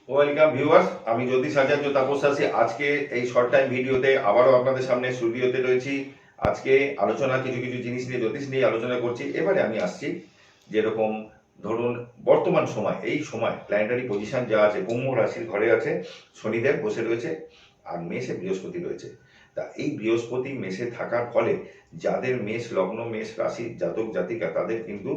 Welcome viewers, আমি জ্যোতিষ আচার্য তাপস আছি। আজকে এই শর্ট টাইম ভিডিওতে আবারও আপনাদের সামনে স্টুডিওতে রয়েছি। আজকে আলোচনা কিছু কিছু জিনিস নিয়ে, জ্যোতিষ নিয়ে আলোচনা করছি। এবারে আমি আসছি যেরকম ধরুন বর্তমান সময়, এই সময় প্ল্যানেটারি পজিশন যা আছে, কুম্ভ রাশির ঘরে আছে শনিদেব বসে রয়েছে আর মেষে বৃহস্পতি রয়েছে। তা এই বৃহস্পতি মেষে থাকার ফলে যাদের মেষ লগ্ন, মেষ রাশি জাতক জাতিকা, তাদের কিন্তু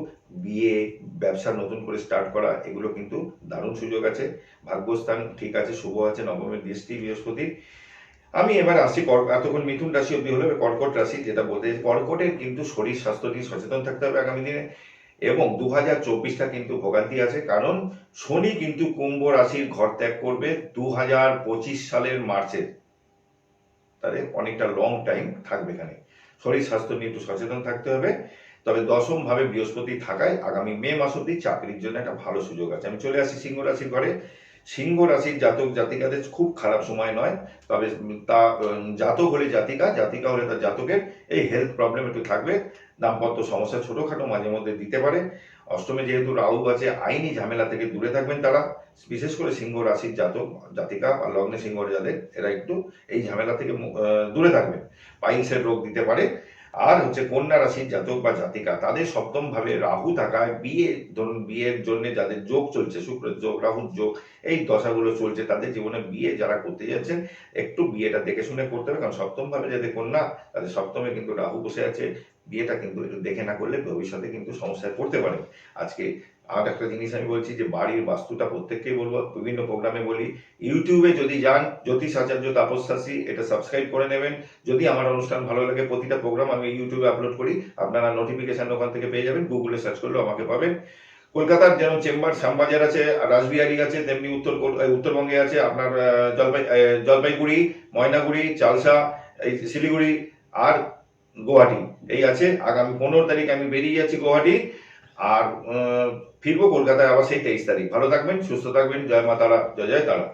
বিয়ে, ব্যবসা নতুন করে স্টার্ট করা, এগুলো কিন্তু দারুণ সুযোগ আছে। ভাগ্যস্থান ঠিক আছে, শুভ আছে, নবমের দৃষ্টি বৃহস্পতির। আমি এবার আসছি এতক্ষণ মিথুন রাশি অব্দি হলো, কর্কট রাশি যেটা বলতে, কর্কটের কিন্তু শরীর স্বাস্থ্য নিয়ে সচেতন থাকতে হবে আগামী দিনে। এবং 2024টা কিন্তু ভোগান্তি আছে, কারণ শনি কিন্তু কুম্ভ রাশির ঘর ত্যাগ করবে 2025 সালের মার্চে। তাহলে অনেকটা লং টাইম থাকবে এখানে। শরীর স্বাস্থ্য নিয়ে একটু সচেতন থাকতে হবে। তবে দশম ভাবে বৃহস্পতি থাকায় আগামী মে মাস অব্দি চাকরির জন্য একটা ভালো সুযোগ আছে। আমি চলে আসি সিংহ রাশির ঘরে। সিংহ রাশির জাতক জাতিকাদের খুব খারাপ সময় নয়, তবে তা জাতক হলে জাতিকা, জাতিকা হলে তার জাতকের এই হেলথ প্রবলেম একটু থাকবে। দাম্পত্য সমস্যা ছোটোখাটো মাঝে মধ্যে দিতে পারে। অষ্টমে যেহেতু রাহু আছে, আইনি ঝামেলা থেকে দূরে থাকবেন তারা। বিশেষ করে সিংহ রাশির জাতক জাতিকা বা লগ্নে সিংহ যাদের, এরা একটু এই ঝামেলা থেকে দূরে থাকবেন। পাইলসের রোগ দিতে পারে। আর হচ্ছে কন্যা রাশির জাতক বা জাতিকা, তাদের সপ্তম ভাবে রাহু থাকায় বিয়ে, ধরুন বিয়ের জন্য যাদের যোগ চলছে, শুক্রের যোগ, রাহুর যোগ, এই দশাগুলো চলছে, তাদের জীবনে বিয়ে যারা করতে যাচ্ছেন একটু বিয়েটা দেখে শুনে করতে হবে। কারণ সপ্তম ভাবে যাদের কন্যা, তাদের সপ্তমে কিন্তু রাহু বসে আছে। বিয়েটা কিন্তু একটু দেখে না করলে ভবিষ্যতে কিন্তু সমস্যায় পড়তে পারে। আজকে আর একটা জিনিস আমি বলছি যে বাড়ির বাস্তুটা প্রত্যেককেই বলবো, বিভিন্ন প্রোগ্রামে বলি। ইউটিউবে যদি যান জ্যোতিষ আচার্য তাপস রাশি, এটা সাবস্ক্রাইব করে নেবেন। যদি আমার অনুষ্ঠান ভালো লাগে, প্রতিটা প্রোগ্রাম আমি ইউটিউবে আপলোড করি, আপনারা নোটিফিকেশন ওখান থেকে পেয়ে যাবেন। গুগলে সার্চ করলেও আমাকে পাবেন। কলকাতার যেমন চেম্বার, শ্যামবাজার আছে, রাসবিহারী আছে, তেমনি উত্তরবঙ্গে আছে আপনার জলপাইগুড়ি, ময়নাগুড়ি, চালসা, এই শিলিগুড়ি আর গুয়াহাটি, এই আছে। আগামী 15 তারিখ আমি বেরিয়ে যাচ্ছি গুয়াহাটি, আর ফিরবো কলকাতায় আবার সেই 23 তারিখ। ভালো থাকবেন, সুস্থ থাকবেন। জয় মা তারা, জয় জয় তারা।